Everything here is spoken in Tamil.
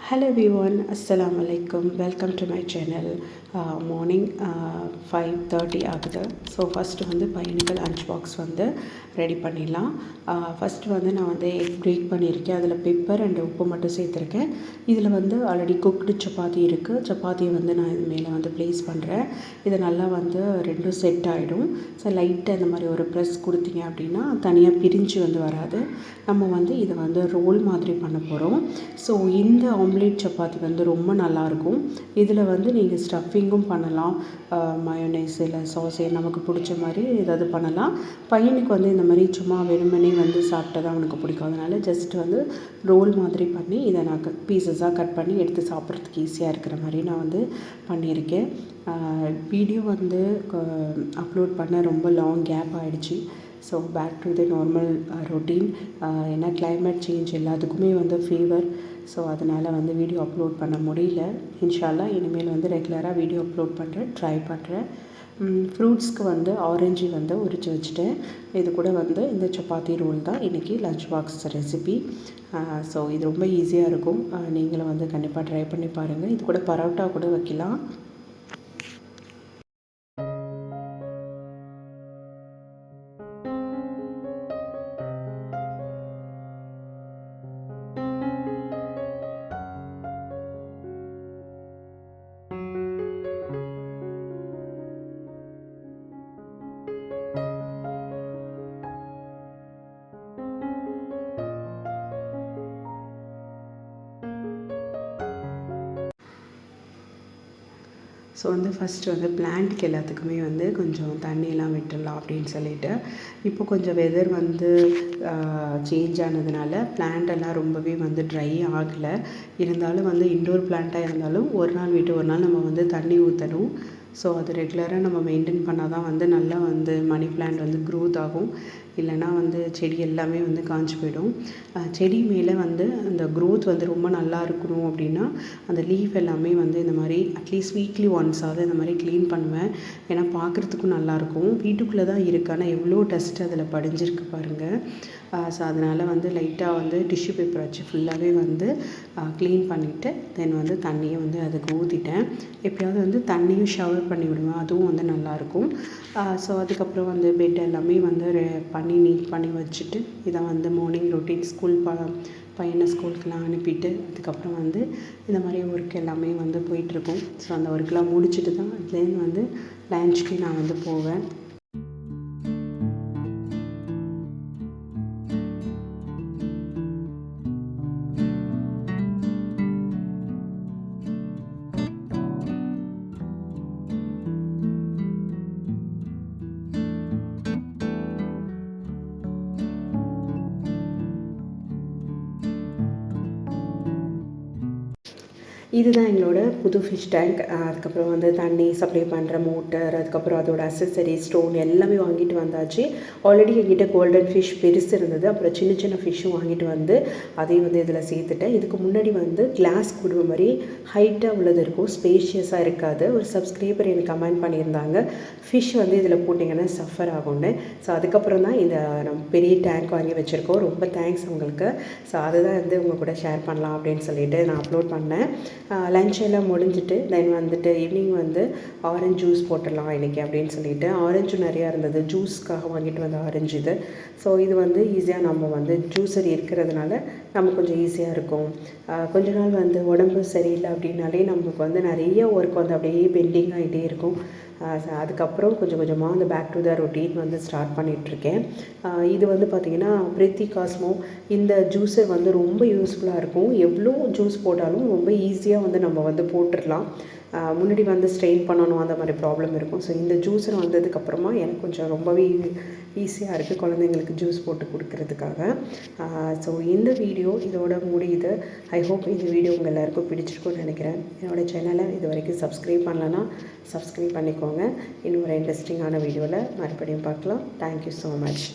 Hello everyone, Assalamu alaikum. Welcome to my channel. Morning 5:30 ஆகுது. ஸோ ஃபஸ்ட்டு வந்து பையனுக்கு லஞ்ச் பாக்ஸ் வந்து ரெடி பண்ணிடலாம். ஃபஸ்ட்டு வந்து நான் வந்து எக் பிரேக் பண்ணியிருக்கேன். அதில் பெப்பர் அண்ட் உப்பு மட்டும் சேர்த்துருக்கேன். இதில் வந்து ஆல்ரெடி குக்டு சப்பாத்தி இருக்குது. சப்பாத்தியை வந்து நான் இது மேலே வந்து ப்ளேஸ் பண்ணுறேன். இதை நல்லா வந்து ரெண்டும் செட் ஆகிடும். ஸோ லைட்டாக இந்த மாதிரி ஒரு ப்ரெஸ் கொடுத்தீங்க அப்படின்னா தனியாக பிரிஞ்சு வந்து வராது. நம்ம வந்து இதை வந்து ரோல் மாதிரி பண்ண போகிறோம். ஸோ இந்த ஆம்லேட் சப்பாத்தி வந்து ரொம்ப நல்லாயிருக்கும். இதில் வந்து நீங்கள் ஸ்டஃபிங்கும் பண்ணலாம், மயோனைஸ் இல்லை சாஸ் நமக்கு பிடிச்ச மாதிரி ஏதாவது பண்ணலாம். பையனுக்கு வந்து இந்த மாதிரி சும்மா வெறுமனே வந்து சாப்பிட்டா தான் அவனுக்கு பிடிக்கும். அதனால் ஜஸ்ட் வந்து ரோல் மாதிரி பண்ணி இதை நான் பீசஸாக கட் பண்ணி எடுத்து சாப்பிட்றதுக்கு ஈஸியாக இருக்கிற மாதிரி நான் வந்து பண்ணியிருக்கேன். வீடியோ வந்து அப்லோட் பண்ண ரொம்ப லாங் கேப் ஆகிடுச்சு. So back to the normal routine. ஏன்னா கிளைமேட் சேஞ்ச் எல்லாத்துக்குமே வந்து ஃபீவர். ஸோ அதனால் வந்து வீடியோ அப்லோட் பண்ண முடியல. இன்ஷால்லா இனிமேல் வந்து ரெகுலராக வீடியோ அப்லோட் பண்ணுறேன், ட்ரை பண்ணுறேன். ஃப்ரூட்ஸ்க்கு வந்து ஆரஞ்சு வந்து உரித்து வச்சுட்டேன். இது கூட வந்து இந்த சப்பாத்தி ரோல் தான் இன்றைக்கி லஞ்ச் பாக்ஸ் ரெசிபி. ஸோ இது ரொம்ப ஈஸியாக இருக்கும். நீங்களும் வந்து கண்டிப்பாக ட்ரை பண்ணி பாருங்கள். இது கூட பரோட்டா கூட வைக்கலாம். ஸோ வந்து ஃபஸ்ட்டு வந்து பிளான்ட்டுக்கு எல்லாத்துக்குமே வந்து கொஞ்சம் தண்ணியெல்லாம் விட்டுடலாம் அப்படின்னு சொல்லிட்டு, இப்போ கொஞ்சம் வெதர் வந்து சேஞ்ச் ஆனதுனால பிளான்ட்டெல்லாம் ரொம்பவே வந்து ட்ரை ஆகலை. இருந்தாலும் வந்து இன்டோர் பிளான்ட்டாக இருந்தாலும் ஒரு நாள் விட்டு ஒரு நாள் நம்ம வந்து தண்ணி ஊற்றணும். ஸோ அது ரெகுலராக நம்ம மெயின்டைன் பண்ணால் தான் வந்து நல்லா வந்து மணி பிளான்ட் வந்து க்ரோத் ஆகும். இல்லைனா வந்து செடி எல்லாமே வந்து காஞ்சு போயிடும். செடி மேலே வந்து அந்த க்ரோத் வந்து ரொம்ப நல்லா இருக்கணும் அப்படின்னா அந்த லீஃப் எல்லாமே வந்து இந்த மாதிரி அட்லீஸ்ட் வீக்லி ஒன்ஸாவது இந்த மாதிரி க்ளீன் பண்ணுவேன். ஏன்னா பார்க்குறதுக்கும் நல்லாயிருக்கும். வீட்டுக்குள்ளே தான் இருக்குது, ஆனால் எவ்வளோ டஸ்ட் அதில் படிஞ்சிருக்கு பாருங்கள். ஸோ அதனால் வந்து லைட்டாக வந்து டிஷ்யூ பேப்பர் வச்சு ஃபுல்லாகவே வந்து க்ளீன் பண்ணிவிட்டு தென் வந்து தண்ணியை வந்து அதுக்கு ஊற்றிட்டேன். எப்போயாவது வந்து தண்ணியும் ஷவர் பண்ணி விடுவேன், அதுவும் வந்து நல்லாயிருக்கும். ஸோ அதுக்கப்புறம் வந்து பெட் எல்லாமே வந்து பண்ணி நீட் பண்ணி வச்சுட்டு இதை வந்து மார்னிங் ரொட்டீன் ஸ்கூல் பையனை ஸ்கூலுக்கெலாம் அனுப்பிட்டு அதுக்கப்புறம் வந்து இந்த மாதிரி ஒர்க் எல்லாமே வந்து போயிட்டுருக்கும். ஸோ அந்த ஒர்க்கெலாம் முடிச்சுட்டு தான் தென் வந்து லன்ச்சுக்கு நான் வந்து போவேன். இதுதான் எங்களோட புது ஃபிஷ் டேங்க். அதுக்கப்புறம் வந்து தண்ணி சப்ளை பண்ணுற மோட்டர், அதுக்கப்புறம் அதோட அக்சசரி ஸ்டோன் எல்லாமே வாங்கிட்டு வந்தாச்சு. ஆல்ரெடி என்கிட்ட கோல்டன் ஃபிஷ் பெருசு இருந்தது. அப்புறம் சின்ன சின்ன ஃபிஷ்ஷும் வாங்கிட்டு வந்து அதையும் வந்து இதில் சேர்த்துட்டேன். இதுக்கு முன்னாடி வந்து கிளாஸ் குடுவை மாதிரி ஹைட்டாக உள்ளது இருக்கும், ஸ்பேஷியஸாக இருக்காது. ஒரு சப்ஸ்கிரைபர் எனக்கு கமெண்ட் பண்ணியிருந்தாங்க ஃபிஷ் வந்து இதில் போட்டிங்கன்னா சஃபர் ஆகும்னு. ஸோ அதுக்கப்புறம் தான் இந்த நம்ம பெரிய டேங்க் வாங்கி வச்சுருக்கோம். ரொம்ப தேங்க்ஸ் உங்களுக்கு. ஸோ அதுதான் வந்து உங்கள் கூட ஷேர் பண்ணலாம் அப்படின்னு சொல்லிட்டு நான் அப்லோட் பண்ணேன். லன்ச் எல்லாம் முடிஞ்சிட்டு தென் வந்துட்டு ஈவினிங் வந்து ஆரஞ்சு ஜூஸ் போட்டுடலாம் இன்றைக்கி அப்படின்னு சொல்லிட்டு ஆரஞ்சு நிறையா இருந்தது. ஜூஸ்க்காக வாங்கிட்டு வந்த ஆரஞ்சு இது. ஸோ இது வந்து ஈஸியாக நம்ம வந்து ஜூஸர் இருக்கிறதுனால நம்ம கொஞ்சம் ஈஸியாக இருக்கும். கொஞ்ச நாள் வந்து உடம்பு சரியில்லை அப்படின்னாலே நமக்கு வந்து நிறைய ஒர்க் வந்து அப்படியே பெண்டிங் ஆகிட்டே இருக்கும். அதுக்கப்புறம் கொஞ்சம் கொஞ்சமாக அந்த பேக் டு த ரொட்டீன் வந்து ஸ்டார்ட் பண்ணிகிட்ருக்கேன். இது வந்து பார்த்திங்கன்னா பிரித்தி காஸ்மோ இந்த ஜூஸர் வந்து ரொம்ப யூஸ்ஃபுல்லாக இருக்கும். எவ்வளோ ஜூஸ் போட்டாலும் ரொம்ப ஈஸியாக வந்து நம்ம வந்து போட்டுடலாம். முன்னாடி வந்து ஸ்ட்ரெயின் பண்ணணும் அந்த மாதிரி ப்ராப்ளம் இருக்கும். ஸோ இந்த ஜூஸர் வந்ததுக்கப்புறமா எனக்கு கொஞ்சம் ரொம்பவே ஈஸியாக இருக்குது குழந்தைங்களுக்கு ஜூஸ் போட்டு கொடுக்கறதுக்காக. ஸோ இந்த வீடியோ இதோட முடியுது. ஐ ஹோப் இந்த வீடியோ உங்கள் எல்லாருக்கும் பிடிச்சிருக்கும்னு நினைக்கிறேன். என்னோடய சேனலை இது வரைக்கும் சப்ஸ்கிரைப் பண்ணலன்னா சப்ஸ்கிரைப் பண்ணிக்கோங்க. இன்னும் ஒரு இன்ட்ரெஸ்டிங்கான வீடியோவில் மறுபடியும் பார்க்கலாம். Thank you so much.